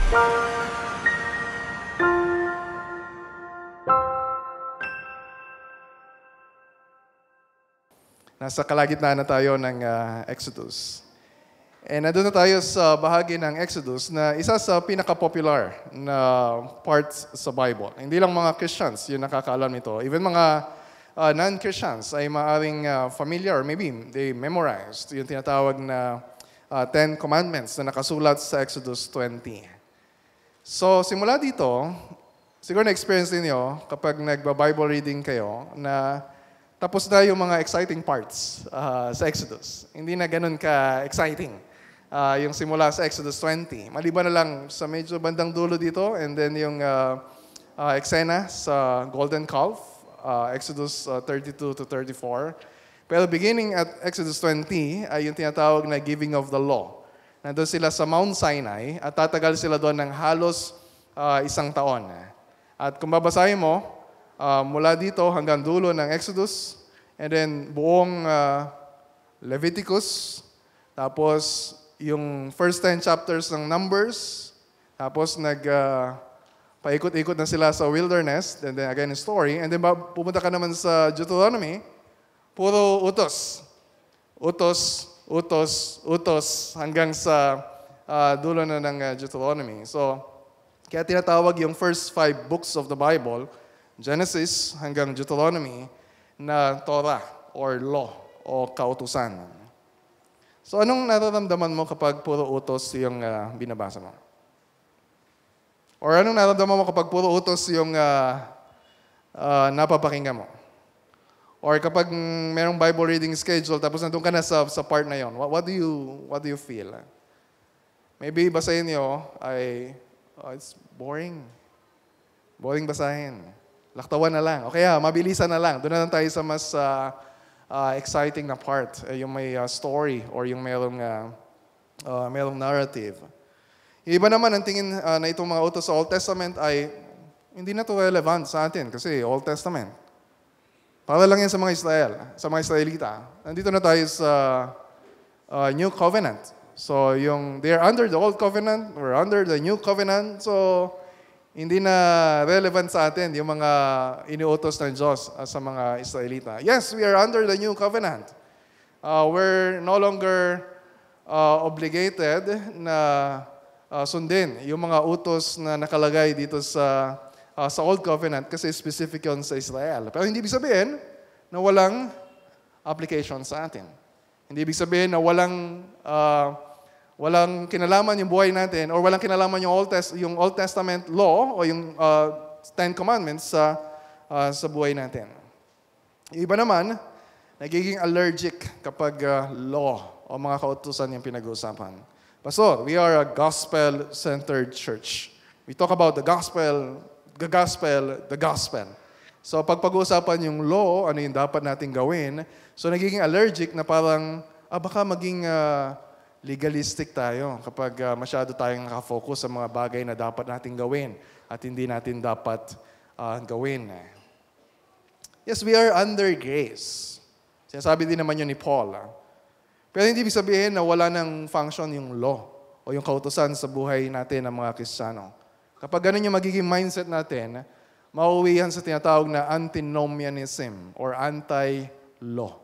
Nasa kalagitnaan na tayo ng Exodus. And nandun na tayo sa bahagi ng Exodus na isa sa pinaka-popular na parts sa Bible. Hindi lang mga Christians yung nakakaalam nito. Even mga non-Christians ay maaring familiar, maybe they memorized yung tinatawag na Ten Commandments na nakasulat sa Exodus 20. So simula dito, siguro na-experience niyo kapag nagba-Bible reading kayo na tapos na yung mga exciting parts sa Exodus. Hindi na ganun ka-exciting yung simula sa Exodus 20. Maliban na lang sa medyo bandang dulo dito and then yung eksena sa Golden Calf, Exodus 32 to 34. Pero beginning at Exodus 20 ay yung tinatawag na giving of the law. Nandun sila sa Mount Sinai at tatagal sila doon ng halos 1 taon. At kung babasahin mo, mula dito hanggang dulo ng Exodus, and then buong Leviticus, tapos yung first 10 chapters ng Numbers, tapos paikot-ikot na sila sa wilderness, and then again story, and then pumunta ka naman sa Deuteronomy, puro utos. Utos, utos, utos, hanggang sa dulo na ng Deuteronomy. So, kaya tinatawag yung first 5 books of the Bible, Genesis hanggang Deuteronomy, na Torah or law o kautusan. So anong nararamdaman mo kapag puro utos yung binabasa mo? Or anong nararamdaman mo kapag puro utos yung napapakinggan mo? Or kapag merong Bible reading schedule tapos nandun ka na sa part na yon, what do you feel? Maybe basahin niyo ay it's boring. Boring basahin. Laktawan na lang. O kaya, mabilisan na lang. Doon na lang tayo sa mas exciting na part. Yung may story or yung merong narrative. Yung iba naman, ang tingin na itong mga utos sa Old Testament ay hindi na ito relevant sa atin kasi Old Testament. Para lang yan sa mga Israel, sa mga Israelita. Nandito na tayo sa New Covenant. So, they're under the Old Covenant, we're under the New Covenant. So, hindi na relevant sa atin yung mga iniutos ng Diyos sa mga Israelita. Yes, we are under the New Covenant. We're no longer obligated na sundin yung mga utos na nakalagay dito sa Old Covenant kasi specific yun sa Israel. Pero hindi ibig sabihin na walang application sa atin. Hindi ibig sabihin na walang kinalaman yung buhay natin or walang kinalaman yung Old Testament law o yung Ten Commandments sa buhay natin. Yung iba naman, nagiging allergic kapag law o mga kautusan yung pinag-uusapan. Pastor, we are a gospel-centered church. We talk about the gospel. So pag pag-uusapan yung law, ano yung dapat natin gawin, so nagiging allergic na parang, baka maging legalistic tayo kapag masyado tayong nakafocus sa mga bagay na dapat natin gawin at hindi natin dapat gawin. Yes, we are under grace. Sinasabi din naman yun ni Paul. Pero hindi ibig sabihin na wala ng function yung law o yung kautusan sa buhay natin ng mga Kristiyano. Kapag ganun yung magiging mindset natin, mauwi yan sa tinatawag na antinomianism or anti-law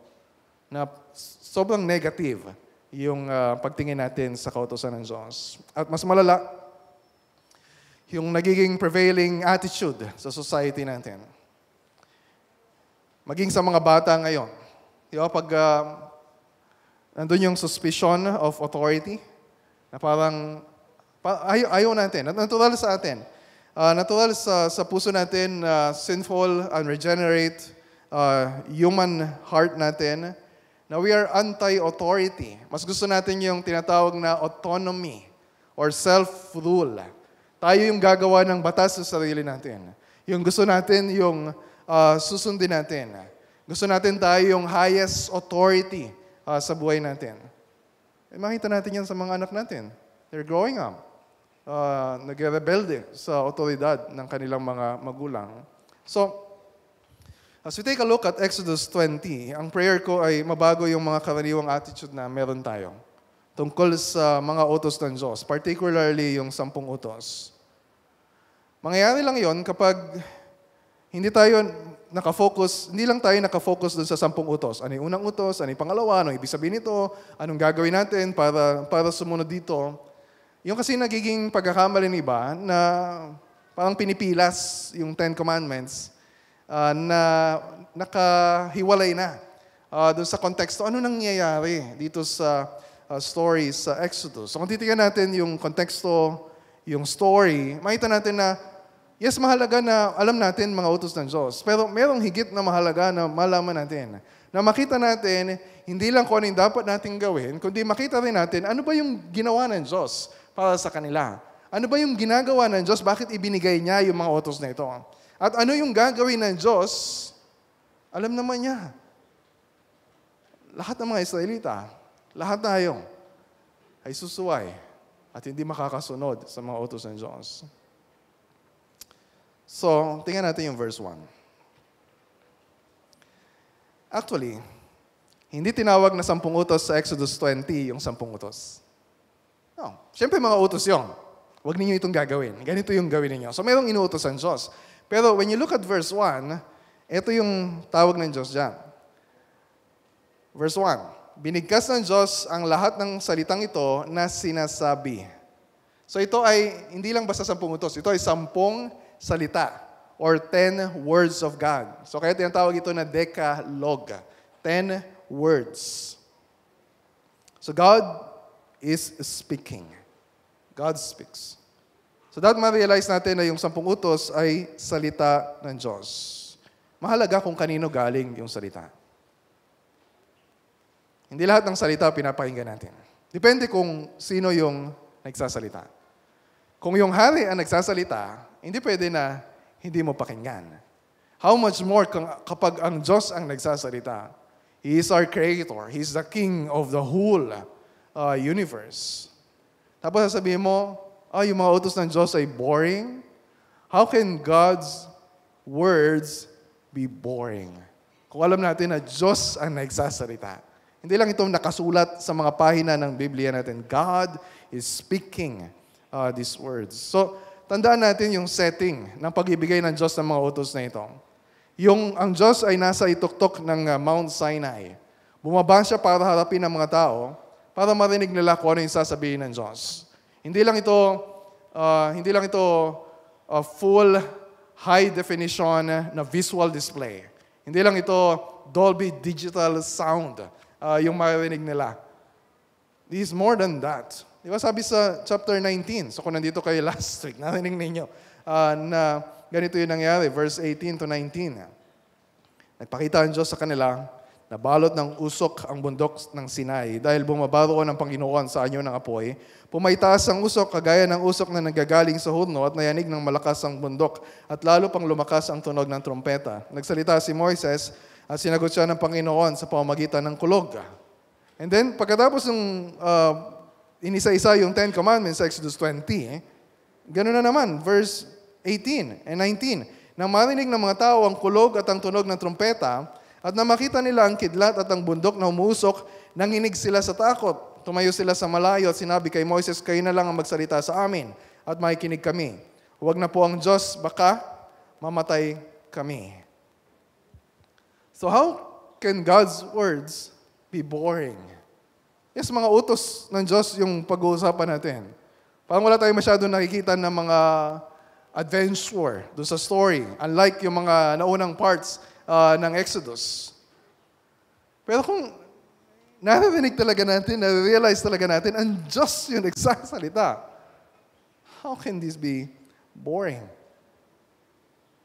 na sobrang negative yung pagtingin natin sa kautusan ng Diyos. At mas malala, yung nagiging prevailing attitude sa society natin. Maging sa mga bata ngayon. Pag nandun yung suspicion of authority, na parang ayaw natin. Natural sa atin. Natural sa puso natin, sinful, unregenerate, human heart natin, na we are anti-authority. Mas gusto natin yung tinatawag na autonomy or self-rule. Tayo yung gagawa ng batas sa sarili natin. Yung gusto natin yung susundin natin. Gusto natin tayo yung highest authority sa buhay natin. Makita natin yan sa mga anak natin. They're growing up. Nag-rebelde sa otoridad ng kanilang mga magulang. So, as we take a look at Exodus 20, ang prayer ko ay mabago yung mga karaniwang attitude na meron tayo. tungkol sa mga utos ng Diyos, particularly yung 10 utos. Mangyayari lang yon kapag hindi lang tayo nakafocus dun sa 10 utos. Ano yung unang utos, ano yung pangalawa, ano yung ibig sabihin nito, anong gagawin natin para sumunod dito. Yung kasi nagiging pagkakamali ng iba na parang pinipilas yung 10 Commandments na nakahiwalay na dun sa konteksto. Ano nangyayari dito sa stories sa Exodus? So kung titignan natin yung konteksto, yung story, makita natin na yes, mahalaga na alam natin mga utos ng Diyos. Pero merong higit na mahalaga na malaman natin. Na makita natin, hindi lang kung ano yung dapat natin gawin, kundi makita rin natin ano ba yung ginawa ng Diyos para sa kanila. Ano ba yung ginagawa ng Diyos? Bakit ibinigay niya yung mga utos na ito? At ano yung gagawin ng Diyos? Alam naman niya. Lahat ng mga Israelita, lahat tayo ay susuway at hindi makakasunod sa mga utos ng Diyos. So, tingnan natin yung verse 1. Actually, hindi tinawag na 10 utos sa Exodus 20 yung 10 utos. No. Siyempre mga utos yun. Huwag ninyo itong gagawin. Ganito yung gawin ninyo. So, merong inuutos ang Diyos. Pero when you look at verse 1, ito yung tawag ng Diyos dyan. Verse 1, binigkas ng Diyos ang lahat ng salitang ito na sinasabi. So ito ay hindi lang basta 10 utos. Ito ay 10 salita or 10 words of God. So kaya tinatawag ito na Decalogue. 10 words. So God is speaking. God speaks. So dapat ma-realize natin na yung 10 utos ay salita ng Diyos. Mahalaga kung kanino galing yung salita. Hindi lahat ng salita pinapakinggan natin. Depende kung sino yung nagsasalita. Kung yung hari ang nagsasalita, hindi pwede na hindi mo pakinggan. How much more kapag ang Diyos ang nagsasalita? He is our Creator. He is the King of the whole universe. Tapos sasabihin mo, yung mga utos ng Diyos ay boring. How can God's words be boring? Kung alam natin na Diyos ang nagsasalita. Hindi lang itong nakasulat sa mga pahina ng Biblia natin. God is speaking these words. So, tandaan natin yung setting ng pag-ibigay ng Diyos ng mga utos na ito. Ang Diyos ay nasa ituktok ng Mount Sinai. Bumaba siya para harapin ang mga tao para marinig nila kung ano yung sasabihin ng Diyos. Hindi lang ito full high definition na visual display. Hindi lang ito Dolby Digital sound yung marinig nila. This is more than that. Di ba sabi sa chapter 19, so kung nandito kayo last week, narinig ninyo na ganito yung nangyari, verse 18 to 19. Nagpakita ang Diyos sa kanila na balot ng usok ang bundok ng Sinai dahil bumabaro ng Panginoon sa anyo ng apoy. Pumaitaas ang usok kagaya ng usok na nanggagaling sa hurno at nayanig ng malakas ang bundok at lalo pang lumakas ang tunog ng trompeta. Nagsalita si Moises at sinagot siya ng Panginoon sa pamamagitan ng kulog. And then, pagkatapos ng inisa-isa yung 10 Commandments sa Exodus 20, gano'n na naman, verse 18 and 19. Nang marinig ng mga tao ang kulog at ang tunog ng trompeta, at nang makita nila ang kidlat at ang bundok na umuusok, nanginig sila sa takot. Tumayo sila sa malayo at sinabi kay Moises, kayo na lang ang magsalita sa amin at makikinig kami. Huwag na po ang Diyos, baka mamatay kami. So how can God's words be boring? Yes, mga utos ng Diyos yung pag-uusapan natin. Parang wala tayong masyadong nakikita ng mga adventure doon sa story. Unlike yung mga naunang parts ng Exodus. Pero kung naririnig talaga natin, nare-realize talaga natin, ang Diyos yung nagsasalita. How can this be boring?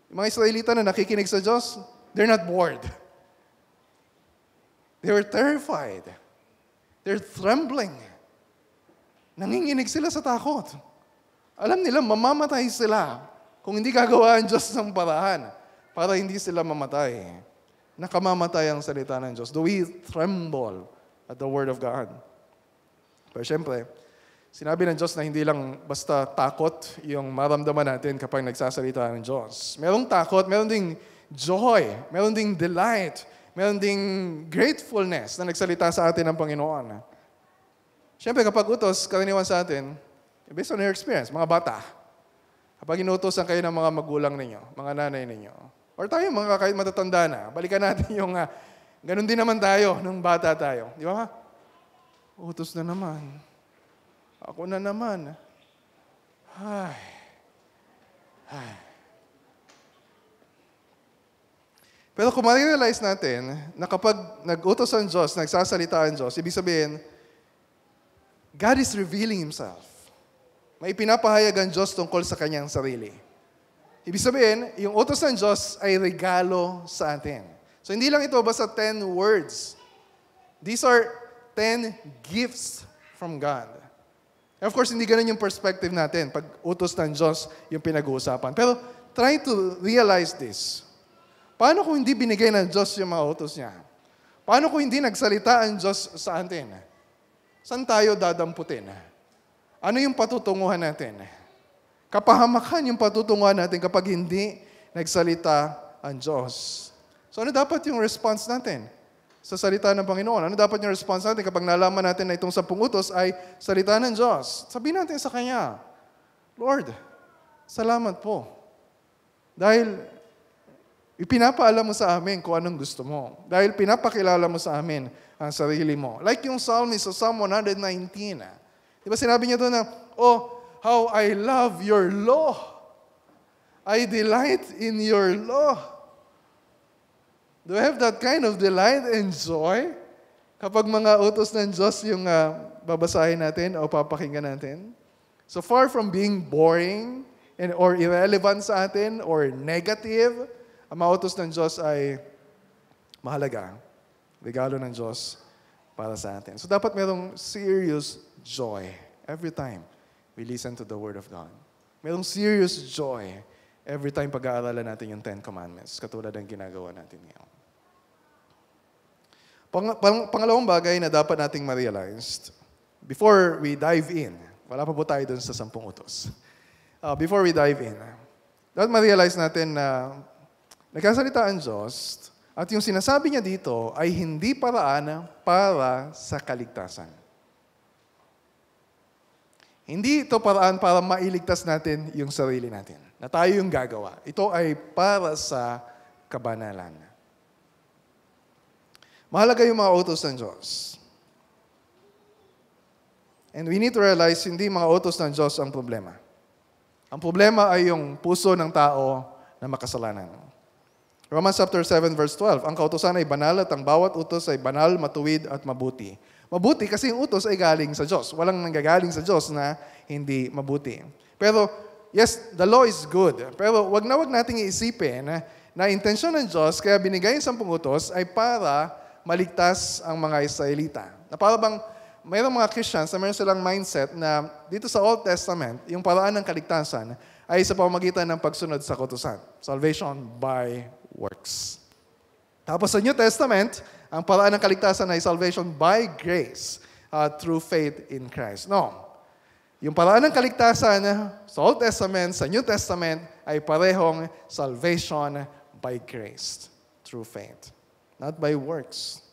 Yung mga Israelita na nakikinig sa Diyos, they're not bored. They were terrified. They're trembling. Nanginginig sila sa takot. Alam nila, mamamatay sila kung hindi gagawa ang Diyos ng paraan para hindi sila mamatay. Nakamamatay ang salita ng Diyos. Do we tremble at the Word of God? Pero syempre, sinabi ng Diyos na hindi lang basta takot yung maramdaman natin kapag nagsasalita ng Diyos. Merong takot, meron ding joy, meron ding delight, meron ding gratefulness na nagsalita sa atin ng Panginoon. Siyempre, kapag utos, karaniwan sa atin, based on your experience, mga bata, kapag inutosan kayo ng mga magulang ninyo, mga nanay ninyo, or tayo mga kahit matatanda na, balikan natin yung, ganun din naman tayo nung bata tayo. Di ba? Utos na naman. Ako na naman. Ay. Pero kung ma-realize natin na kapag nag-utos ang Diyos, nagsasalita ang Diyos, ibig sabihin, God is revealing Himself. May pinapahayag ang Diyos tungkol sa Kanyang sarili. Ibig sabihin, yung utos ng Diyos ay regalo sa atin. So hindi lang ito basta 10 words. These are 10 gifts from God. And of course, hindi ganun yung perspective natin pag utos ng Diyos yung pinag-uusapan. Pero try to realize this. Paano kung hindi binigay ng Diyos yung mga utos niya? Paano kung hindi nagsalita ang Diyos sa atin? Saan tayo dadamputin? Ano yung patutunguhan natin? Kapahamakan yung patutunguhan natin kapag hindi nagsalita ang Diyos. So ano dapat yung response natin sa salita ng Panginoon? Ano dapat yung response natin kapag nalaman natin na itong 10 utos ay salita ng Diyos? Sabihin natin sa Kanya, Lord, salamat po. Dahil ipinapaalam mo sa amin kung anong gusto mo. Dahil pinapakilala mo sa amin ang sarili mo. Like yung psalmist sa Psalm 119. Di ba sinabi niya doon na, oh, how I love your law. I delight in your law. Do I have that kind of delight and joy? Kapag mga utos ng Diyos yung babasahin natin o papakinggan natin? So far from being boring or irrelevant sa atin or negative, ang mga utos ng Diyos ay mahalaga. Regalo ng Diyos para sa atin. So dapat merong serious joy every time we listen to the Word of God. Merong serious joy every time pag-aaralan natin yung 10 Commandments, katulad ng ginagawa natin ngayon. Pangalawang bagay na dapat nating ma-realize, before we dive in, wala pa po tayo dun sa 10 utos. Before we dive in, dapat ma-realize natin na nagkasalita ang Diyos at yung sinasabi niya dito ay hindi paraan para sa kaligtasan. Hindi ito paraan para mailigtas natin yung sarili natin, na tayo yung gagawa. Ito ay para sa kabanalan. Mahalaga yung mga utos ng Diyos. And we need to realize, hindi mga utos ng Diyos ang problema. Ang problema ay yung puso ng tao na makasalanan. Romans chapter 7 verse 12, ang kautusan ay banal at ang bawat utos ay banal, matuwid at mabuti. Mabuti kasi yung utos ay galing sa Diyos. Walang nanggagaling sa Diyos na hindi mabuti. Pero, yes, the law is good. Pero wag nating iisipin na intensyon ng Diyos, kaya binigay yung 10 utos ay para maligtas ang mga Israelita. Na para bang mayroong mga Christians na mayroon silang mindset na dito sa Old Testament, yung paraan ng kaligtasan ay sa pamamagitan ng pagsunod sa kautusan. Salvation by works. Tapos sa New Testament, ang paraan ng kaligtasan ay salvation by grace through faith in Christ. No. Yung paraan ng kaligtasan sa Old Testament, sa New Testament, ay parehong salvation by grace through faith. Not by works.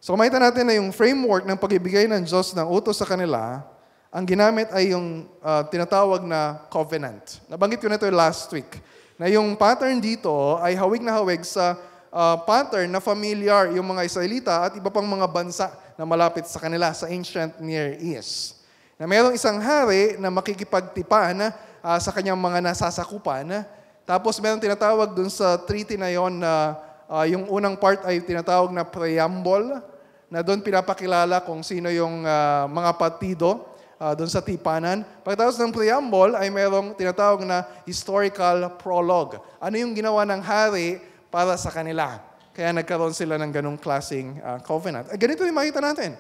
So makita natin na yung framework ng pag-ibigay ng Diyos ng utos sa kanila, ang ginamit ay yung tinatawag na covenant. Nabanggit ko na ito last week. Na yung pattern dito ay hawig na hawig sa pattern na familiar yung mga Israelita at iba pang mga bansa na malapit sa kanila sa ancient Near East. Na mayroong isang hari na makikipagtipan sa kanyang mga nasasakupan. Tapos mayroong tinatawag dun sa treaty na yon na yung unang part ay tinatawag na preamble, na doon pinapakilala kung sino yung mga partido doon sa tipanan. Pagkatapos ng preamble ay mayroong tinatawag na historical prologue. Ano yung ginawa ng hari para sa kanila? Kaya nagkaroon sila ng ganong klaseng covenant. Ganito yung makita natin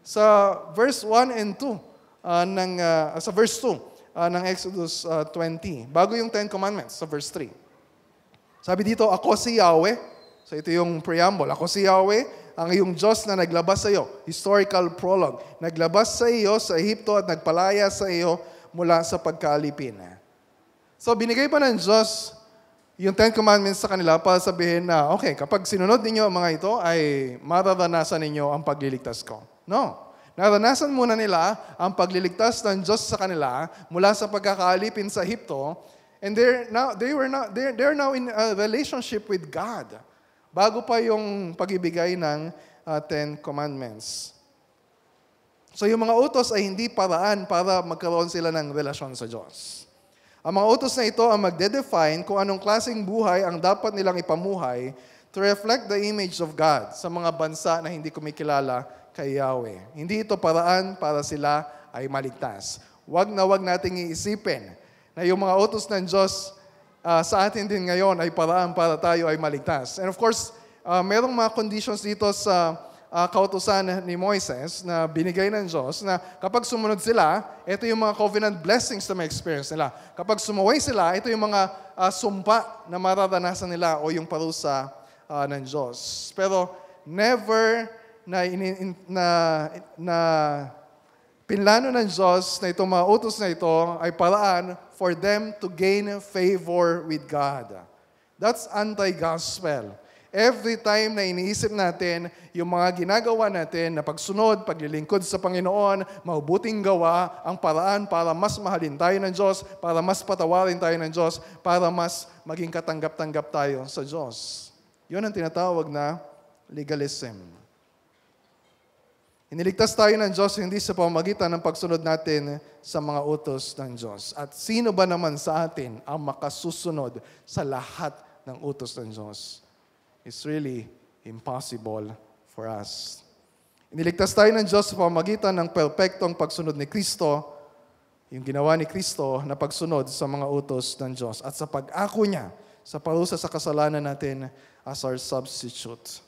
sa verse 1 and 2 sa verse 2 ng Exodus 20. Bago yung 10 Commandments sa verse 3. Sabi dito, ako si Yahweh. So ito yung preamble. Ako si Yahweh, ang iyong Diyos na naglabas sa iyo. Historical prologue. Naglabas sa iyo sa Ehipto at nagpalaya sa iyo mula sa pagkaalipin. So binigay pa ng Diyos yung 10 Commandments sa kanila para sabihin na, okay, kapag sinunod ninyo ang mga ito, ay mararanasan ninyo ang pagliligtas ko. No. Naranasan muna nila ang pagliligtas ng Diyos sa kanila mula sa pagkakaalipin sa Ehipto, and they're now in a relationship with God. Bago pa yung pag-ibigay ng Ten Commandments. So yung mga utos ay hindi paraan para magkaroon sila ng relasyon sa Diyos. Ang mga utos na ito ang magde-define kung anong klaseng buhay ang dapat nilang ipamuhay to reflect the image of God sa mga bansa na hindi kumikilala kay Yahweh. Hindi ito paraan para sila ay maligtas. Wag nating iisipin na yung mga utos ng Diyos sa atin din ngayon ay paraan para tayo ay maligtas. And of course, merong mga conditions dito sa kautusan ni Moises na binigay ng Diyos na kapag sumunod sila, ito yung mga covenant blessings na may experience nila. Kapag sumuway sila, ito yung mga sumpa na mararanasan nila o yung parusa ng Diyos. Pero never na pinlano ng Diyos na itong mga utos na ito ay paraan for them to gain favor with God. That's anti-gospel. Every time na iniisip natin yung mga ginagawa natin na pagsunod, paglilingkod sa Panginoon, mabuting gawa ang paraan para mas mahalin tayo ng Diyos, para mas patawarin tayo ng Diyos, para mas maging katanggap-tanggap tayo sa Diyos. Yun ang tinatawag na legalism. Iniligtas tayo ng Diyos hindi sa pamamagitan ng pagsunod natin sa mga utos ng Diyos. At sino ba naman sa atin ang makasusunod sa lahat ng utos ng Diyos? It's really impossible for us. Iniligtas tayo ng Diyos sa pamamagitan ng perpektong pagsunod ni Kristo, yung ginawa ni Kristo na pagsunod sa mga utos ng Diyos at sa pag-ako niya sa parusa sa kasalanan natin as our substitute.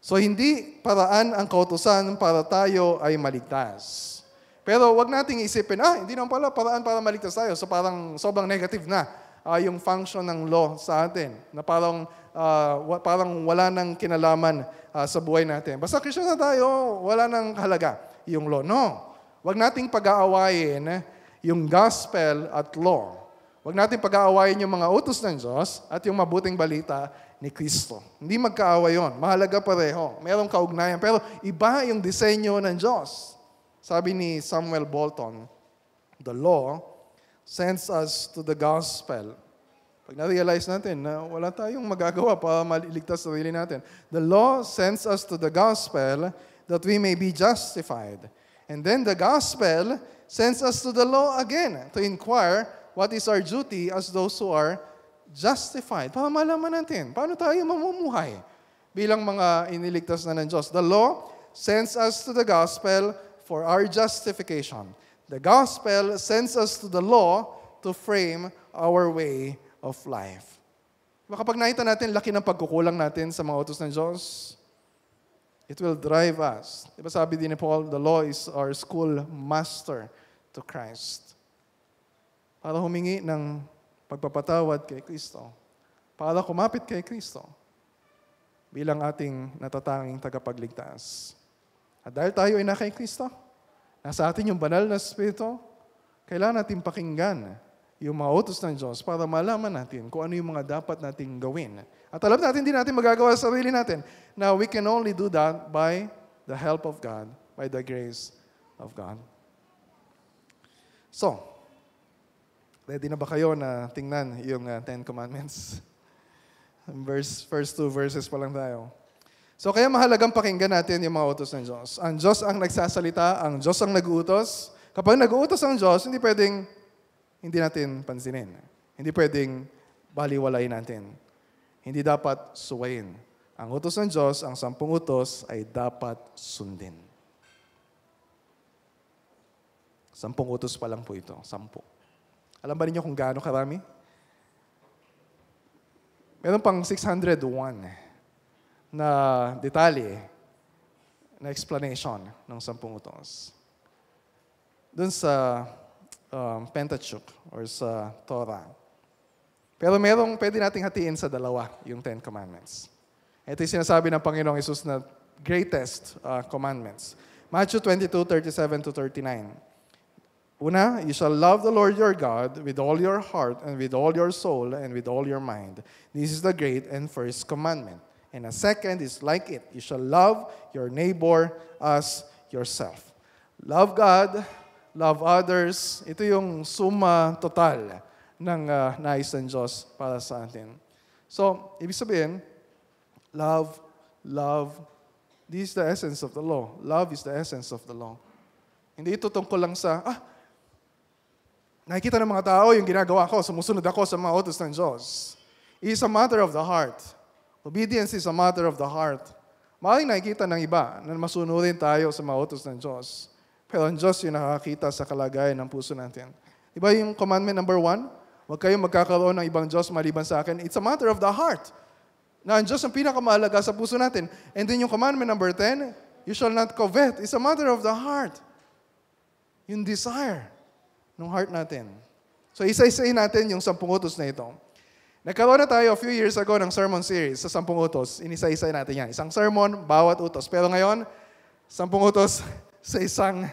So, hindi paraan ang kautusan para tayo ay maligtas. Pero wag nating isipin, hindi naman pala paraan para maligtas tayo. So, parang sobrang negative na yung function ng law sa atin. Na parang wala nang kinalaman sa buhay natin. Basta Christian na tayo, wala nang halaga yung law. No. Wag nating pag-aawayin yung gospel at law. Wag nating pag-aawayin yung mga utos ng Diyos at yung mabuting balita ni Kristo. Hindi magkaaway yun. Mahalaga pareho. Merong kaugnayan. Pero iba yung disenyo ng Diyos. Sabi ni Samuel Bolton, the law sends us to the gospel. Pag na-realize natin na wala tayong magagawa para maliligtas sa sarili natin. The law sends us to the gospel that we may be justified. And then the gospel sends us to the law again to inquire what is our duty as those who are justified. Para malaman natin, paano tayo mamumuhay bilang mga iniligtas na ng Diyos. The law sends us to the gospel for our justification. The gospel sends us to the law to frame our way of life. Kapag nakita natin, laki ng pagkukulang natin sa mga utos ng Diyos, it will drive us. Diba sabi din ni Paul, the law is our school master to Christ. Para humingi ng pagpapatawad kay Kristo. Para kumapit kay Kristo bilang ating natatanging tagapagligtas. At dahil tayo ay na kay Kristo, nasa atin yung banal na Espiritu, kailangan natin pakinggan yung mga utos ng Diyos para malaman natin kung ano yung mga dapat nating gawin. At alam natin, hindi natin magagawa sa sarili natin. Now, we can only do that by the help of God, by the grace of God. So, ready na ba kayo na tingnan yung Ten Commandments? First two verses pa lang tayo. So kaya mahalagang pakinggan natin yung mga utos ng Diyos. Ang Diyos ang nagsasalita, ang Diyos ang nag-uutos. Kapag nag-uutos ang Diyos, hindi pwedeng hindi natin pansinin. Hindi pwedeng baliwalayin natin. Hindi dapat suwayin. Ang utos ng Diyos, ang 10 utos, ay dapat sundin. 10 utos pa lang po ito. 10. Alam ba ninyo kung gaano karami? Meron pang 601 na detalye, na explanation ng 10 utos. Doon sa Pentateuch or sa Torah. Pero pwede nating hatiin sa dalawa, yung 10 Commandments. Ito yung sinasabi ng Panginoong Hesus na greatest commandments. Matthew 22:37-39. Una, you shall love the Lord your God with all your heart and with all your soul and with all your mind. This is the great and first commandment. And a second is like it. You shall love your neighbor as yourself. Love God, love others. Ito yung suma total ng nais ng Diyos para sa atin. So, ibig sabihin, love, this is the essence of the law. Love is the essence of the law. Hindi ito tungkol lang sa, nakikita ng mga tao yung ginagawa ko, sumusunod ako sa mga utos ng Diyos. It is a matter of the heart. Obedience is a matter of the heart. Maaaring nakikita ng iba na masunurin tayo sa mga utos ng Diyos. Pero ang Diyos yung nakakita sa kalagayan ng puso natin. Diba yung commandment number 1? Huwag kayong magkakaroon ng ibang Diyos maliban sa akin. It's a matter of the heart. Na ang Diyos ang pinakamahalaga sa puso natin. And then yung commandment number 10, you shall not covet. It's a matter of the heart. Yung desire ng heart natin. So isa-isahin natin yung 10 utos na ito. Nagkaroon na tayo a few years ago ng sermon series sa 10 utos. Inisa-isa natin yan. Isang sermon, bawat utos. Pero ngayon, 10 utos sa isang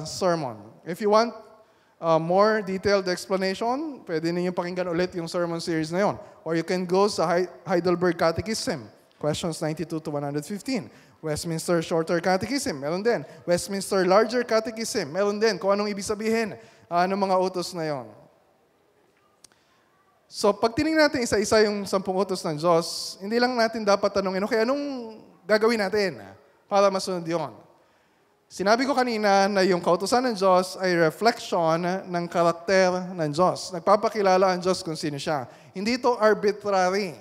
sermon. If you want more detailed explanation, pwede ninyong pakinggan ulit yung sermon series na yon. Or you can go sa Heidelberg Catechism, questions 92 to 115. Westminster Shorter Catechism, meron din. Westminster Larger Catechism, meron din. Kung anong ibig sabihin ng mga utos na yon. So, pag tinignan natin isa-isa yung 10 utos ng Diyos, hindi lang natin dapat tanongin, okay, anong gagawin natin para masunod yun? Sinabi ko kanina na yung kautusan ng Diyos ay reflection ng karakter ng Diyos. Nagpapakilala ang Diyos kung sino siya. Hindi ito arbitrary,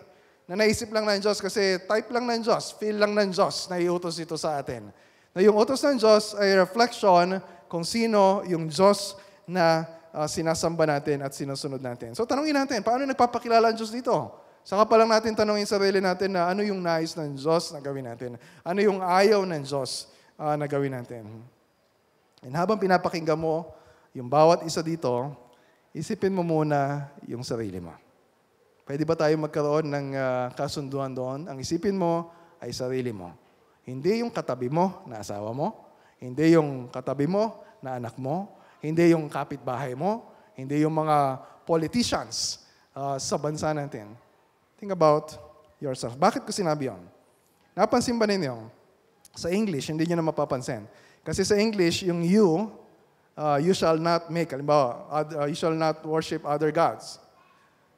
na naisip lang ng Diyos kasi type lang ng Diyos, feel lang ng Diyos na iutos ito sa atin. Na yung utos ng Diyos ay reflection kung sino yung Diyos na sinasamba natin at sinusunod natin. So tanungin natin, paano nagpapakilala ang Diyos dito? Saka pa lang natin tanungin sarili natin na ano yung nais ng Diyos na gawin natin? Ano yung ayaw ng Diyos na gawin natin? And habang pinapakinggan mo yung bawat isa dito, isipin mo muna yung sarili mo. Pwede ba tayo magkaroon ng kasunduan doon? Ang isipin mo ay sarili mo. Hindi yung katabi mo na asawa mo. Hindi yung katabi mo na anak mo. Hindi yung kapitbahay mo. Hindi yung mga politicians sa bansa natin. Think about yourself. Bakit ko sinabi yun? Napansin ba ninyo? Sa English, hindi nyo na mapapansin. Kasi sa English, yung you shall not make, halimbawa, you shall not worship other gods.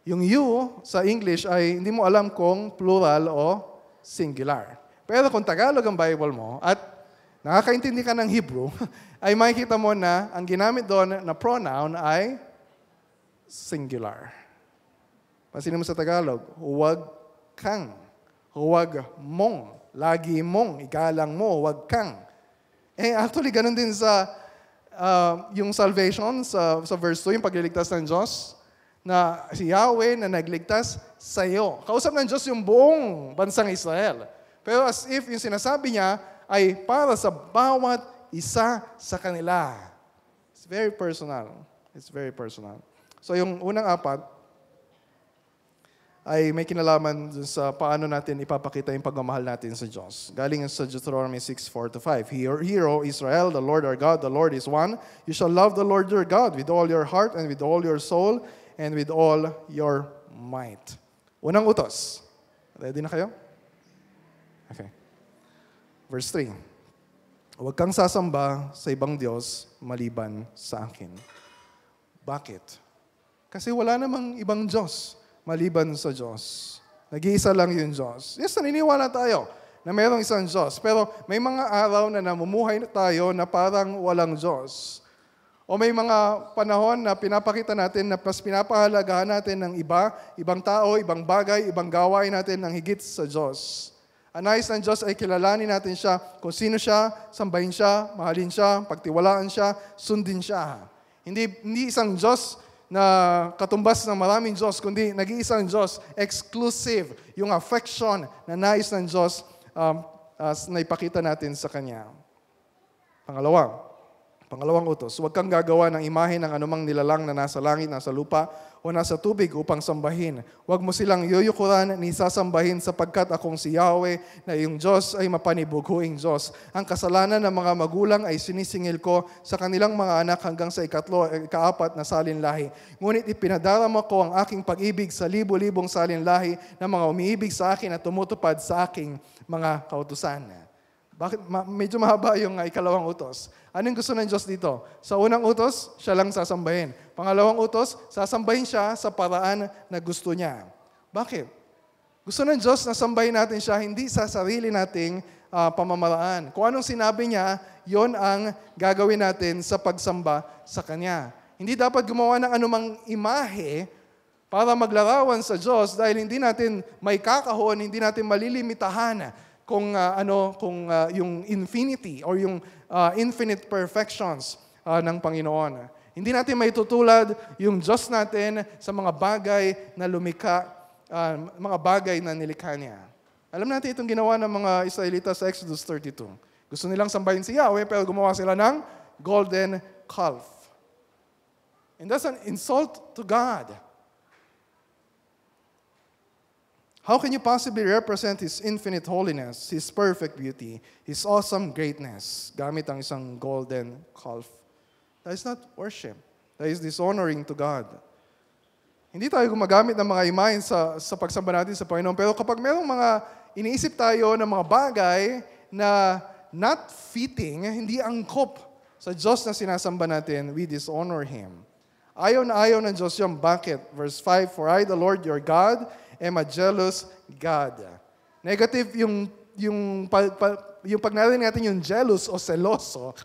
Yung you sa English ay hindi mo alam kung plural o singular. Pero kung Tagalog ang Bible mo at nakakaintindi ka ng Hebrew, ay makikita mo na ang ginamit doon na pronoun ay singular. Pansinin mo sa Tagalog, huwag kang, huwag mong, lagi mong, igalang mo, huwag kang. Actually, ganun din sa yung salvation, sa verse 2, yung pagliligtas ng Diyos, na si Yahweh na nagligtas sa iyo. Kausap ng Diyos yung buong bansang Israel. Pero as if yung sinasabi niya ay para sa bawat isa sa kanila. It's very personal. It's very personal. So yung unang 4 ay may kinalaman sa paano natin ipapakita yung pagmamahal natin sa Diyos. Galing sa Deuteronomy 6:4-5. Hear, O Israel, the Lord our God, the Lord is one. You shall love the Lord your God with all your heart and with all your soul and with all your might. Unang utos. Ready na kayo? Okay. Verse 3. Huwag kang sasamba sa ibang Diyos maliban sa akin. Bakit? Kasi wala namang ibang Diyos maliban sa Diyos. Nag-iisa lang yung Diyos. Yes, naniniwala tayo na mayroong isang Diyos. Pero may mga araw na namumuhay na tayo na parang walang Diyos. O may mga panahon na pinapakita natin na mas pinapahalagahan natin ng ibang tao, ibang bagay, ibang gawain natin ng higit sa Diyos. Ang nais ng Diyos ay kilalanin natin siya kung sino siya, sambahin siya, mahalin siya, pagtiwalaan siya, sundin siya. Hindi isang Diyos na katumbas ng maraming Diyos, kundi nag-iisang Diyos, exclusive, yung affection na nais ng Diyos na ipakita natin sa Kanya. Pangalawang utos, huwag kang gagawa ng imahe ng anumang nilalang na nasa langit, nasa lupa, o nasa tubig upang sambahin. Huwag mo silang yuyukuran ni sasambahin sapagkat akong si Yahweh na iyong Diyos ay mapanibughuing Diyos. Ang kasalanan ng mga magulang ay sinisingil ko sa kanilang mga anak hanggang sa ika-4 na salinlahi. Ngunit ipinadarama ko ang aking pag-ibig sa libo-libong salinlahi na mga umiibig sa akin at tumutupad sa aking mga kautusan. Bakit? Medyo mahaba yung ikalawang utos. Anong gusto ng Diyos dito? Sa unang utos, siya lang sasambahin. Pangalawang utos, sasambahin siya sa paraan na gusto niya. Bakit? Gusto ng Diyos na sambahin natin siya, hindi sa sarili nating pamamaraan. Kung anong sinabi niya, yon ang gagawin natin sa pagsamba sa Kanya. Hindi dapat gumawa ng anumang imahe para maglarawan sa Diyos dahil hindi natin may kakahon, hindi natin malilimitahan kung yung infinity or yung infinite perfections ng Panginoon. Hindi natin maitutulad yung Diyos natin sa mga bagay na lumikha, mga bagay na nilikha niya. Alam natin itong ginawa ng mga Israelita sa Exodus 32. Gusto nilang sambahin si Yahweh pero gumawa sila ng golden calf. And that's an insult to God. How can you possibly represent His infinite holiness, His perfect beauty, His awesome greatness, gamit ang isang golden calf? That is not worship. That is dishonoring to God. Hindi tayo gumagamit ng mga imahen sa pagsamba natin sa Panginoon. Pero kapag mayroong mga iniisip tayo ng mga bagay na not fitting, hindi angkop sa Diyos na sinasamba natin, we dishonor Him. Ayaw na ayaw ng Diyos yung bakit? Verse 5, For I, the Lord your God, am a jealous God. Negative yung pag narinig natin yung jealous o seloso,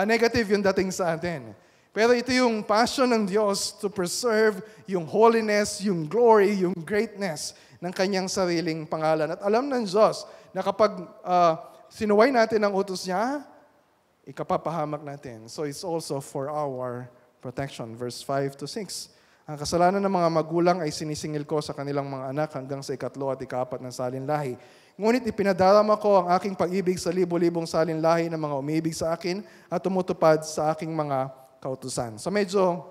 negative yung dating sa atin. Pero ito yung passion ng Diyos to preserve yung holiness, yung glory, yung greatness ng kanyang sariling pangalan. At alam ng Diyos na kapag sinuway natin ang utos niya, ikapapahamak natin. So it's also for our protection. Verse 5 to 6. Ang kasalanan ng mga magulang ay sinisingil ko sa kanilang mga anak hanggang sa 3 at 4 ng salinlahi. Ngunit ipinadarama ko ang aking pag-ibig sa libo-libong salinlahi ng mga umiibig sa akin at tumutupad sa aking mga kautusan. So medyo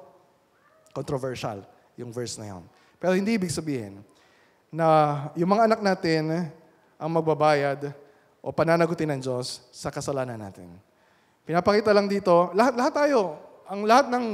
controversial yung verse na yun. Pero hindi ibig sabihin na yung mga anak natin ang magbabayad o pananagutin ng Diyos sa kasalanan natin. Pinapakita lang dito, lahat tayo, ang lahat ng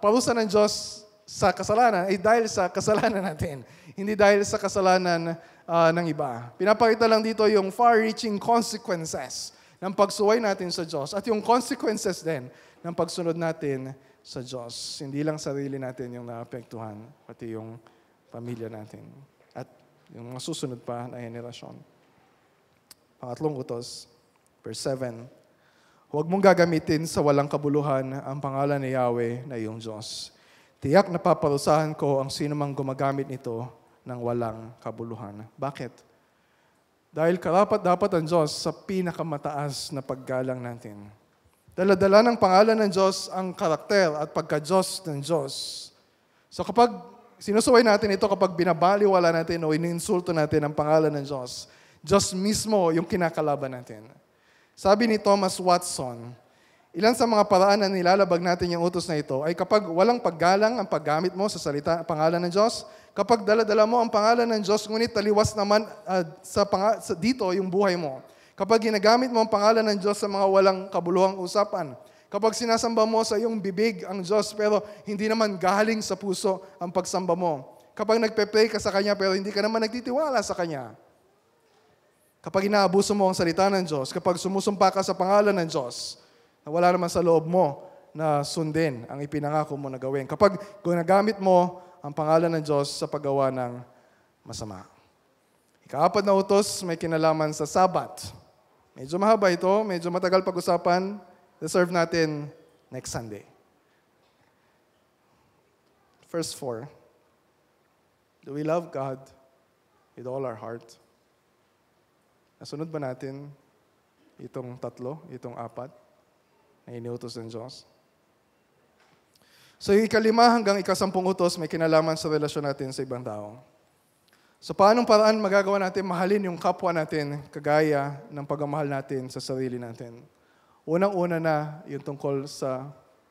parusa ng Diyos sa kasalanan ay dahil sa kasalanan natin, hindi dahil sa kasalanan ng iba. Pinapakita lang dito yung far-reaching consequences ng pagsuway natin sa Diyos at yung consequences din ng pagsunod natin sa Diyos. Hindi lang sarili natin yung naapektuhan, pati yung pamilya natin at yung mga susunod pa na henerasyon. Pangatlong utos, verse 7, Huwag mong gagamitin sa walang kabuluhan ang pangalan ni Yahweh na iyong Diyos. Tiyak na paparusahan ko ang sinumang gumagamit nito ng walang kabuluhan. Bakit? Dahil karapat-dapat ang Diyos sa pinakamataas na paggalang natin. Dala-dala ng pangalan ng Diyos ang karakter at pagka-Diyos ng Diyos. So kapag sinusuway natin ito, kapag binabaliwala natin o ininsulto natin ang pangalan ng Diyos, Diyos mismo yung kinakalaban natin. Sabi ni Thomas Watson, ilan sa mga paraan na nilalabag natin yung utos na ito ay kapag walang paggalang ang paggamit mo sa pangalan ng Diyos, kapag dala-dala mo ang pangalan ng Diyos, ngunit taliwas naman dito yung buhay mo. Kapag ginagamit mo ang pangalan ng Diyos sa mga walang kabuluhang usapan, kapag sinasamba mo sa iyong bibig ang Diyos pero hindi naman galing sa puso ang pagsamba mo, kapag nagpe-pray ka sa Kanya pero hindi ka naman nagtitiwala sa Kanya, kapag inaabuso mo ang salita ng Diyos, kapag sumusumpa ka sa pangalan ng Diyos, na wala naman sa loob mo na sundin ang ipinangako mo na gawin. Kapag ginagamit mo ang pangalan ng Diyos sa paggawa ng masama. Ika-4 na utos, may kinalaman sa Sabat. Medyo mahaba ito, medyo matagal pag-usapan. Reserve natin next Sunday. Verse 4. Do we love God with all our heart? Nasunod ba natin itong 3, itong 4 na iniutos ng Diyos? So yung 5 hanggang 10 utos may kinalaman sa relasyon natin sa ibang tao. So paanong paraan magagawa natin mahalin yung kapwa natin kagaya ng pagmamahal natin sa sarili natin? Unang-una na yung tungkol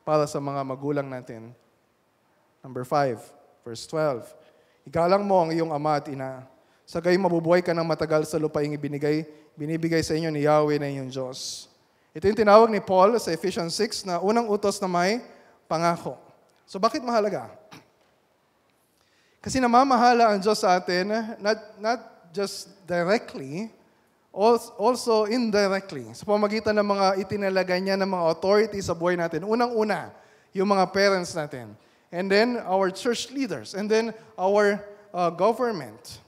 para sa mga magulang natin. Number 5, verse 12. Igalang mo ang iyong ama at ina. Sa gayon mabubuhay ka ng matagal sa lupaing binibigay sa inyo ni Yahweh na inyong Diyos. Ito yung tinawag ni Paul sa Ephesians 6 na unang utos na may pangako. So bakit mahalaga? Kasi namamahala ang Diyos sa atin, not just directly Also indirectly, sa pamagitan ng mga itinalaga niya ng mga authority sa buhay natin. Unang-una, yung mga parents natin. And then, our church leaders. And then, our government.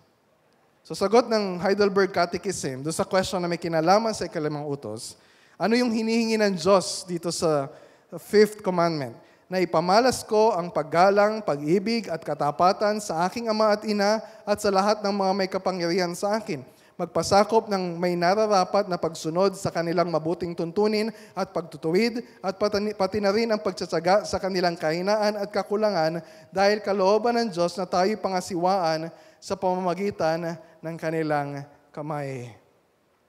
So, sagot ng Heidelberg Catechism, doon sa question na may kinalaman sa ikalimang utos, ano yung hinihingi ng Diyos dito sa fifth commandment? Na ipamalas ko ang paggalang, pag-ibig at katapatan sa aking ama at ina at sa lahat ng mga may kapangyarihan sa akin. Magpasakop ng may nararapat na pagsunod sa kanilang mabuting tuntunin at pagtutuwid at pati na rin ang pagtsatsaga sa kanilang kahinaan at kakulangan dahil kalooban ng Diyos na tayo pangasiwaan sa pamamagitan ng kanilang kamay.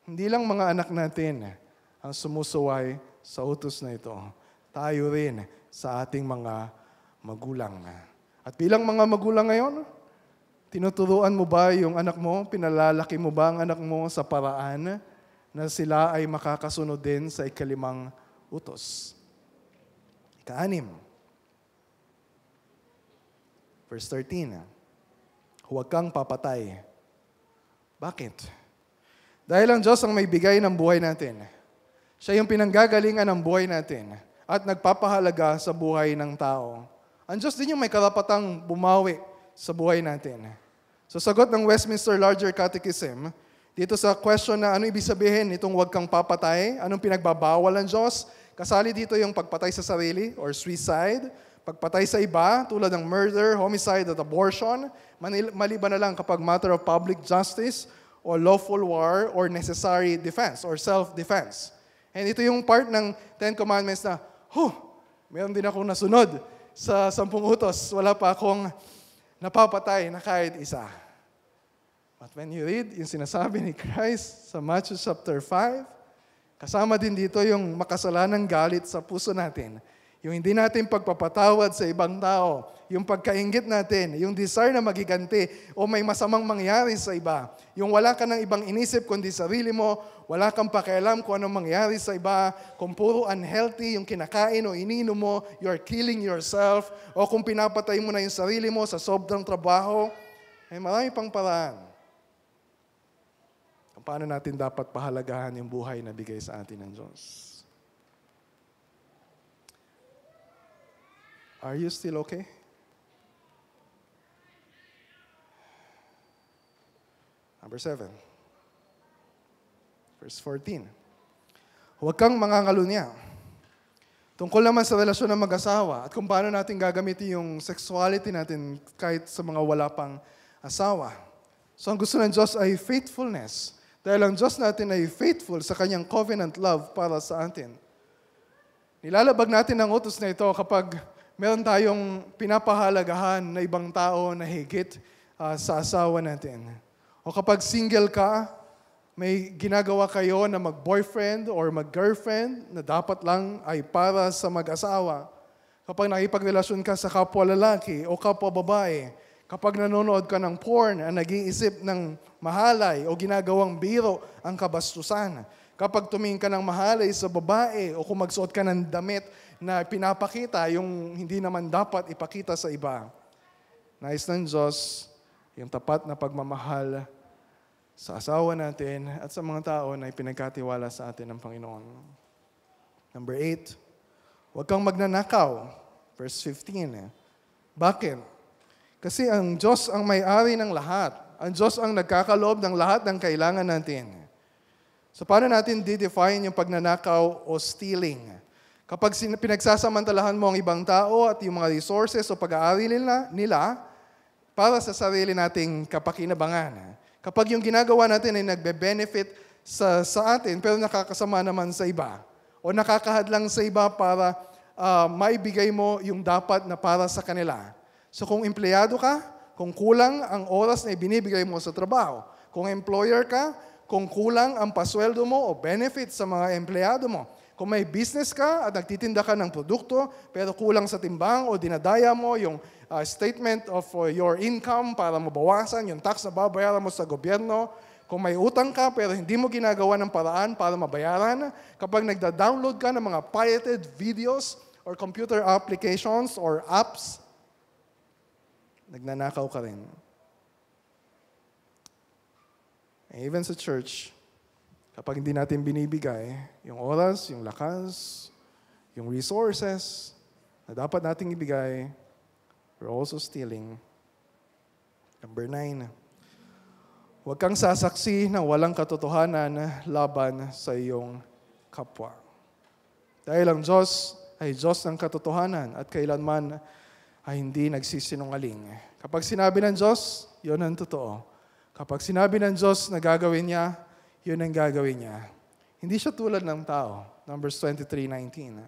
Hindi lang mga anak natin ang sumusuway sa utos na ito. Tayo rin sa ating mga magulang. At bilang mga magulang ngayon, tinuturuan mo ba yung anak mo? Pinalalaki mo ba ang anak mo sa paraan na sila ay makakasunod din sa ikalimang utos? Ika-6. Verse 13. Huwag kang papatay. Bakit? Dahil ang Diyos ang may bigay ng buhay natin. Siya yung pinanggagalingan ng buhay natin at nagpapahalaga sa buhay ng tao. Ang Diyos din yung may karapatang bumawi sa buhay natin. So sagot ng Westminster Larger Catechism, dito sa question na ano ibig sabihin itong huwag kang papatay, anong pinagbabawal ng Diyos, kasali dito yung pagpatay sa sarili or suicide, pagpatay sa iba tulad ng murder, homicide at abortion, maliban na lang kapag matter of public justice or lawful war or necessary defense or self-defense. And ito yung part ng Ten Commandments na, meron din akong nasunod sa 10 utos. Wala pa akong napapatay na kahit isa. But when you read yung sinasabi ni Christ sa Matthew chapter 5, kasama din dito yung makasalanang galit sa puso natin. Yung hindi natin pagpapatawad sa ibang tao, yung pagkainggit natin, yung desire na magiganti o may masamang mangyari sa iba. Yung wala ka ng ibang inisip kundi sarili mo, wala kang pakialam kung anong mangyari sa iba, kung puro unhealthy yung kinakain o ininom mo, you're killing yourself, o kung pinapatay mo na yung sarili mo sa sobrang trabaho, ay marami pang paraan. Kung paano natin dapat pahalagahan yung buhay na bigay sa atin ng Diyos. Are you still okay? Number 7. Verse 14. Huwag kang mangangalunya. Tungkol naman sa relasyon ng mag-asawa at kung paano natin gagamitin yung sexuality natin kahit sa mga wala pang asawa. So ang gusto ng Diyos ay faithfulness. Dahil ang Diyos natin ay faithful sa kanyang covenant love para sa atin. Nilalabag natin ang utos na ito kapag meron tayong pinapahalagahan na ibang tao na higit sa asawa natin. O kapag single ka, may ginagawa kayo na mag-boyfriend or mag-girlfriend na dapat lang ay para sa mag-asawa. Kapag nakipagrelasyon ka sa kapwa lalaki o kapwa babae, kapag nanonood ka ng porn, nag-iisip ng mahalay o ginagawang biro ang kabastusan. Kapag tumingin ka ng mahalay sa babae o kung magsuot ka ng damit na pinapakita yung hindi naman dapat ipakita sa iba. Nais ng Diyos yung tapat na pagmamahal sa asawa natin at sa mga tao na ipinagkatiwala sa atin ng Panginoon. Number 8, huwag kang magnanakaw. Verse 15. Bakit? Kasi ang Diyos ang may-ari ng lahat. Ang Diyos ang nagkakaloob ng lahat ng kailangan natin. So paano natin define yung pagnanakaw o stealing? Kapag pinagsasamantalahan mo ang ibang tao at yung mga resources o pag-aari nila para sa sarili nating kapakinabangan. Kapag yung ginagawa natin ay nagbe-benefit sa atin pero nakakasama naman sa iba o nakakahadlang sa iba para maibigay mo yung dapat na para sa kanila. So kung empleyado ka, kung kulang ang oras na ibinibigay mo sa trabaho, kung employer ka, kung kulang ang pasweldo mo o benefits sa mga empleyado mo. Kung may business ka at nagtitinda ka ng produkto pero kulang sa timbang o dinadaya mo yung statement of your income para mabawasan yung tax na babayaran mo sa gobyerno. Kung may utang ka pero hindi mo ginagawa ng paraan para mabayaran. Kapag nagda-download ka ng mga pirated videos or computer applications or apps, nagnanakaw ka rin. Even sa church, Kapag hindi natin binibigay yung oras, yung lakas, yung resources na dapat nating ibigay, we're also stealing. Number 9, huwag kang sasaksi na walang katotohanan laban sa iyong kapwa. Dahil ang Diyos ay Diyos ng katotohanan at kailanman ay hindi nagsisinungaling. Kapag sinabi ng Diyos, yun ang totoo. Kapag sinabi ng Diyos na gagawin niya, yun ang gagawin niya. Hindi siya tulad ng tao. Numbers 23:19.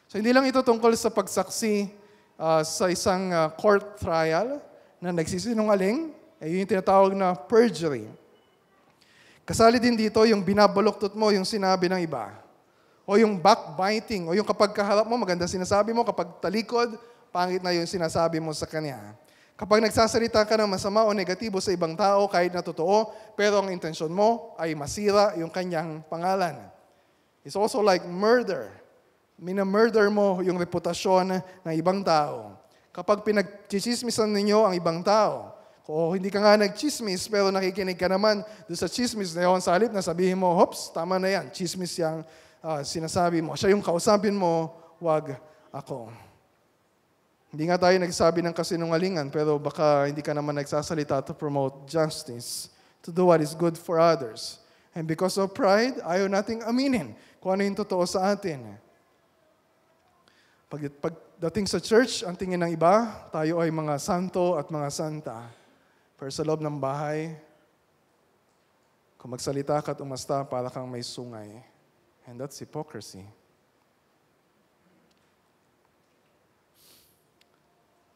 So hindi lang ito tungkol sa pagsaksi sa isang court trial na nagsisinungaling, yun yung tinatawag na perjury. Kasali din dito yung binabaluktot mo yung sinabi ng iba. O yung backbiting, o yung kapag kaharap mo, maganda sinasabi mo, kapag talikod, pangit na yung sinasabi mo sa kanya. Kapag nagsasalita ka ng masama o negatibo sa ibang tao, kahit na totoo, pero ang intensyon mo ay masira yung kanyang pangalan. It's also like murder. Mina-murder mo yung reputasyon ng ibang tao. Kapag pinagchichismisan ninyo ang ibang tao, o hindi ka nga nagchismis, pero nakikinig ka naman doon sa chismis na yun, sa halip na sabihin mo, hops, tama na yan, chismis yung sinasabi mo. Siya yung kausapin mo, wag ako. Hindi nga tayo nagsabi ng kasinungalingan, pero baka hindi ka naman nagsasalita to promote justice, to do what is good for others. And because of pride, ayaw nating aminin kung ano yung totoo sa atin. Pagdating sa church, ang tingin ng iba, tayo ay mga santo at mga santa. Pero sa loob ng bahay, kung magsalita ka at umasta, para kang may sungay. And that's hypocrisy.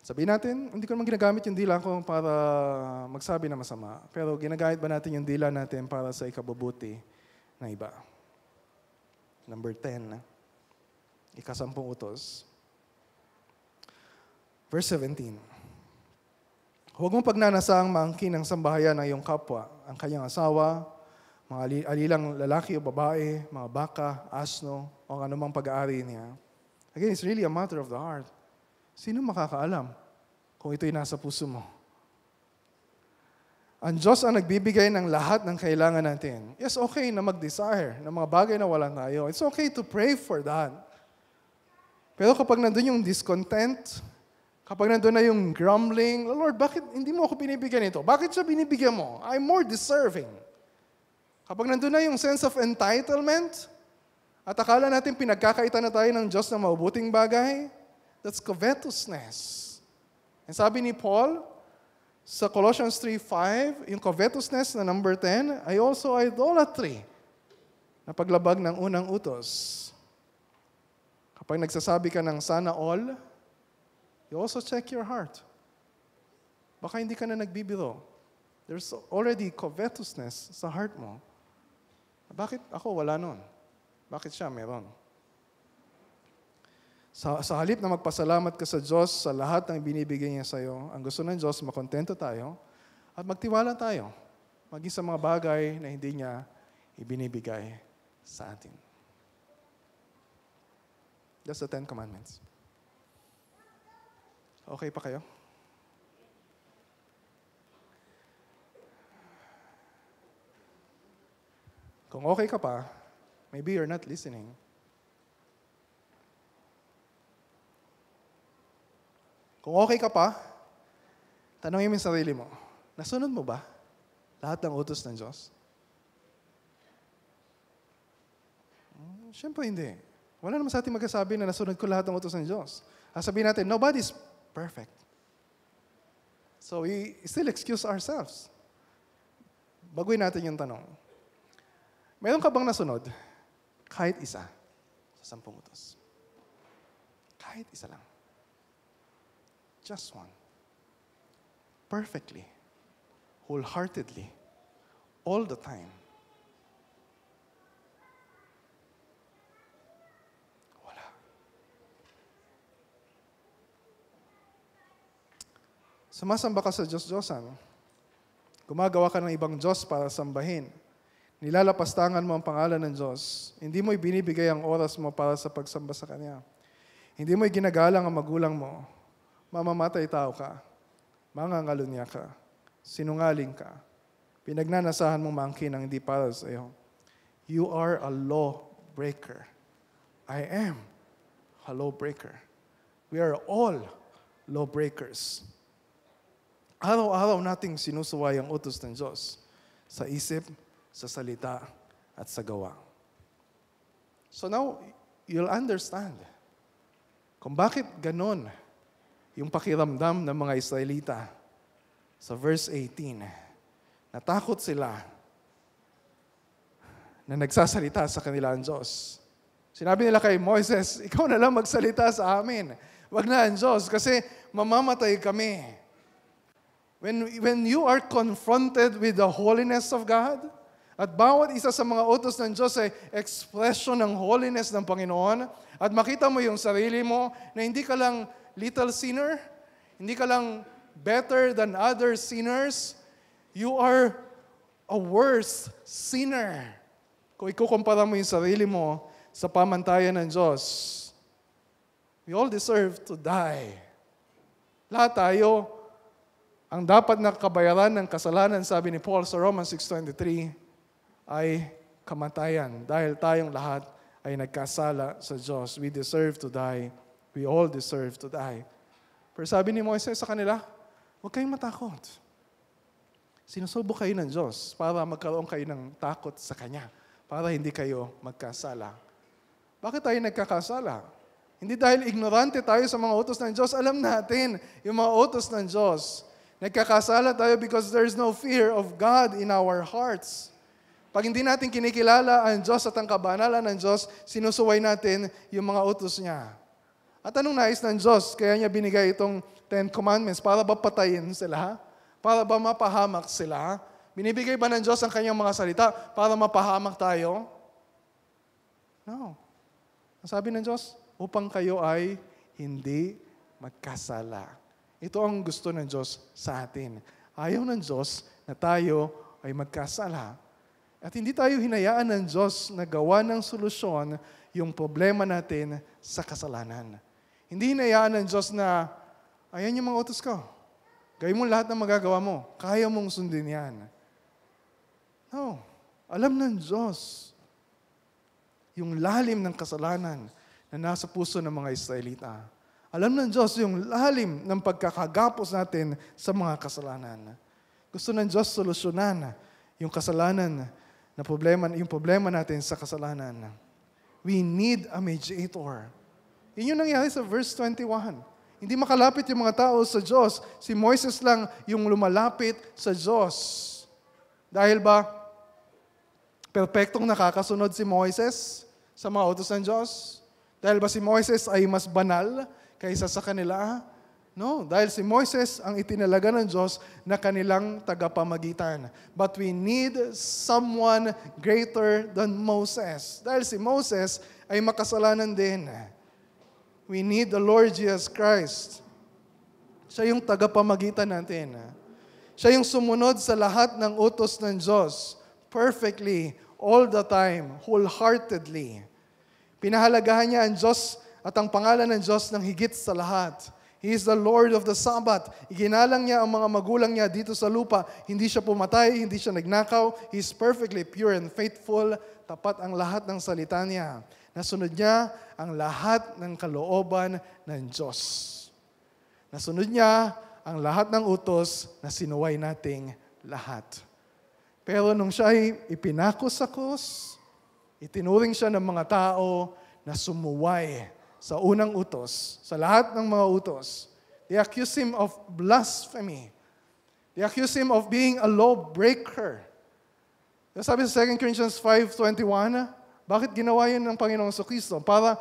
Sabihin natin, hindi ko naman ginagamit yung dila ko para magsabi na masama. Pero ginagamit ba natin yung dila natin para sa ikabubuti na iba? Number 10, ikasampung utos. Verse 17. Huwag mong pagnanasaang maangkin ng sambahayan ng iyong kapwa, ang kanyang asawa, mga alilang lalaki o babae, mga baka, asno, o anumang pag-aari niya. Again, it's really a matter of the heart. Sino makakaalam kung ito'y nasa puso mo? Ang Diyos ang nagbibigay ng lahat ng kailangan natin. Yes, okay na mag-desire ng mga bagay na wala tayo. It's okay to pray for that. Pero kapag nandun yung discontent, kapag nandun na yung grumbling, Lord, bakit hindi mo ako binibigyan ito? Bakit siya binibigyan mo? I'm more deserving. Kapag nandun na yung sense of entitlement, at akala natin pinagkakaitan na tayo ng Diyos ng mabubuting bagay, that's covetousness. And sabi ni Paul, sa Colossians 3:5, yung covetousness na number 10, ay also idolatry, na paglabag ng unang utos. Kapag nagsasabi ka ng sana all, you also check your heart. Baka hindi ka na nagbibiro. There's already covetousness sa heart mo. Bakit ako wala nun? Bakit siya meron? Sa halip na magpasalamat ka sa Diyos sa lahat ng binibigay niya sa iyo, ang gusto ng Diyos, makontento tayo at magtiwala tayo maging sa mga bagay na hindi niya ibinibigay sa atin. That's the 10 Commandments. Okay pa kayo? Kung okay ka pa, maybe you're not listening. Kung okay ka pa, tanongin mo yung sarili mo, nasunod mo ba lahat ng utos ng Diyos? Siyempre hindi. Wala naman sa ating magkasabi na nasunod ko lahat ng utos ng Diyos. Sabihin natin, nobody's perfect. So we still excuse ourselves. Baguhin natin yung tanong. Meron ka bang nasunod? Kahit isa sa 10 utos. Kahit isa lang. Just one. Perfectly. Wholeheartedly. All the time. Wala. Sumasamba ka sa Diyos-Diyosan. Gumagawa ka ng ibang Diyos para sambahin. Nilalapastangan mo ang pangalan ng Diyos. Hindi mo ibinibigay ang oras mo para sa pagsamba sa Kanya. Hindi mo iginagalang ang magulang mo. Mamamatay tao ka. Mangangalunya ka. Sinungaling ka. Pinagnanasahan mong maangkin ang hindi para sa iyo. You are a lawbreaker. I am a lawbreaker. We are all lawbreakers. Araw-araw nating sinusuway ang utos ng Diyos sa isip, sa salita, at sa gawa. So now, you'll understand kung bakit ganon yung pakiramdam ng mga Israelita sa verse 18. Natakot sila na nagsasalita sa kanila ang Diyos. Sinabi nila kay Moises, ikaw na lang magsalita sa amin. Wag na ang Diyos kasi mamamatay kami. When you are confronted with the holiness of God, at bawat isa sa mga utos ng Diyos ay expression ng holiness ng Panginoon, at makita mo yung sarili mo na hindi ka lang little sinner, hindi ka lang better than other sinners, you are a worse sinner. Kung ikukumpara mo yung sarili mo sa pamantayan ng Diyos, we all deserve to die. Lahat tayo, ang dapat na kabayaran ng kasalanan, sabi ni Paul sa Romans 6:23, ay kamatayan. Dahil tayong lahat ay nagkasala sa Diyos. We deserve to die. We all deserve to die. Pero sabi ni Moises sa kanila, huwag kayong matakot. Sinusubok kayo ng Diyos para magkaroon kayo ng takot sa Kanya. Para hindi kayo magkasala. Bakit tayo nagkakasala? Hindi dahil ignorante tayo sa mga utos ng Diyos. Alam natin yung mga utos ng Diyos. Nagkakasala tayo because there's no fear of God in our hearts. Pag hindi natin kinikilala ang Diyos at ang kabanalan ng Diyos, sinusuway natin yung mga utos niya. At anong nais ng Diyos? Kaya niya binigay itong 10 Commandments. Para ba patayin sila? Para ba mapahamak sila? Binibigay ba ng Diyos ang kanyang mga salita para mapahamak tayo? No. Ang sabi ng Diyos, upang kayo ay hindi magkasala. Ito ang gusto ng Diyos sa atin. Ayaw ng Diyos na tayo ay magkasala. At hindi tayo hinayaan ng Diyos na gawa ng solusyon yung problema natin sa kasalanan. Hindi hinayaan ng Diyos na, ayan yung mga utos ko. Gawin mo lahat ng magagawa mo. Kaya mong sundin yan. No. Alam ng Diyos yung lalim ng kasalanan na nasa puso ng mga Israelita. Alam ng Diyos yung lalim ng pagkakagapos natin sa mga kasalanan. Gusto ng Diyos solusyonan yung kasalanan na yung problema natin sa kasalanan. We need a mediator. Yun yung nangyari sa verse 21. Hindi makalapit yung mga tao sa Diyos. Si Moises lang yung lumalapit sa Diyos. Dahil ba, perpektong nakakasunod si Moises sa mga utos ng Diyos? Dahil ba si Moises ay mas banal kaysa sa kanila? No, dahil si Moises ang itinalaga ng Diyos na kanilang tagapamagitan. But we need someone greater than Moses. Dahil si Moses ay makasalanan din. We need the Lord Jesus Christ. Siya yung tagapamagitan natin. Siya yung sumunod sa lahat ng utos ng Diyos perfectly, all the time, wholeheartedly. Pinahalagahan niya ang Diyos at ang pangalan ng Diyos ng higit sa lahat. He is the Lord of the Sabbath. Iginalang niya ang mga magulang niya dito sa lupa. Hindi siya pumatay, hindi siya nagnakaw. He is perfectly pure and faithful. Tapat ang lahat ng salita niya. Nasunod niya ang lahat ng kalooban ng Diyos. Nasunod niya ang lahat ng utos na sinuway nating lahat. Pero nung siya ay ipinako sa krus, itinuring siya ng mga tao na sumuway sa unang utos, sa lahat ng mga utos. They accuse him of blasphemy. They accuse him of being a lawbreaker. Sabi sa 2 Corinthians 5:21, bakit ginawa yun ng Panginoong Kristo? Para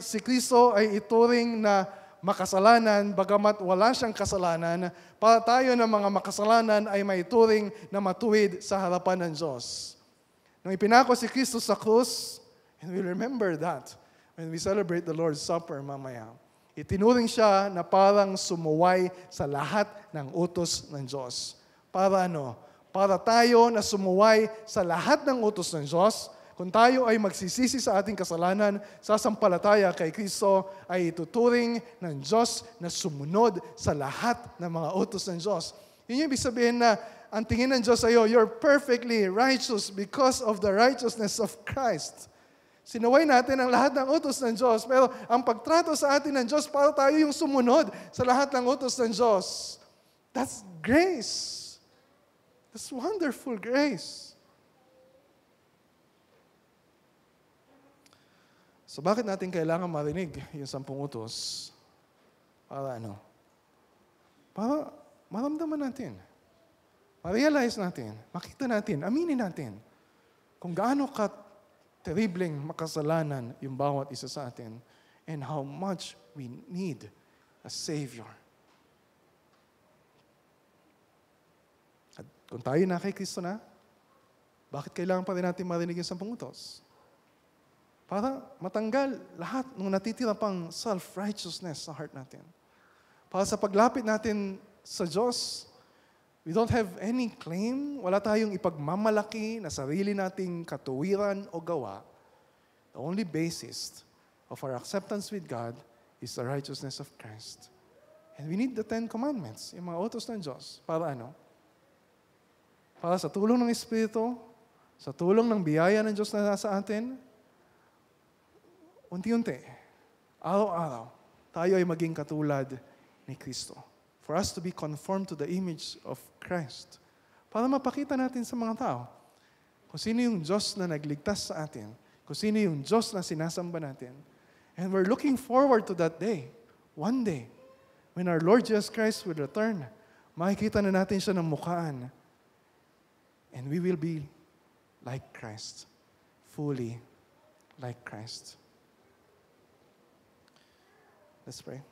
si Kristo ay ituring na makasalanan, bagamat wala siyang kasalanan, para tayo ng mga makasalanan ay may turing na matuwid sa harapan ng Diyos. Nung ipinako si Kristo sa krus, and we remember that when we celebrate the Lord's Supper mamaya, itinuring siya na parang sumuway sa lahat ng utos ng Diyos. Para ano? Para tayo na sumuway sa lahat ng utos ng Diyos. Kung tayo ay magsisisi sa ating kasalanan, sasampalataya kay Kristo, ay ituturing ng Diyos na sumunod sa lahat ng mga utos ng Diyos. Yun yung ibig sabihin na ang tingin ng Diyos sa'yo, you're perfectly righteous because of the righteousness of Christ. Sinaway natin ang lahat ng utos ng Diyos, pero ang pagtrato sa atin ng Diyos, para tayo yung sumunod sa lahat ng utos ng Diyos. That's grace. That's wonderful grace. So bakit natin kailangan marinig yung 10 utos? Para ano? Para maramdaman natin. Ma-realize natin. Makita natin. Aminin natin. Kung gaano terribleng makasalanan yung bawat isa sa atin and how much we need a Savior. At kung tayo na kay Kristo na, bakit kailangan pa rin natin marinig yung 10 utos? Para matanggal lahat ng natitira pang self-righteousness sa heart natin. Para sa paglapit natin sa Diyos, we don't have any claim, wala tayong ipagmamalaki na sarili nating katuwiran o gawa. The only basis of our acceptance with God is the righteousness of Christ. And we need the 10 Commandments, yung mga utos ng Diyos. Para ano? Para sa tulong ng Espiritu, sa tulong ng biyaya ng Diyos na nasa atin, unti-unti, araw-araw, tayo ay maging katulad ni Kristo. For us to be conformed to the image of Christ. Para mapakita natin sa mga tao kung sino yung Diyos na nagligtas sa atin, kung sino yung Diyos na sinasamba natin. And we're looking forward to that day. One day, when our Lord Jesus Christ will return, makikita na natin siya ng mukhaan. And we will be like Christ. Fully like Christ. Let's pray.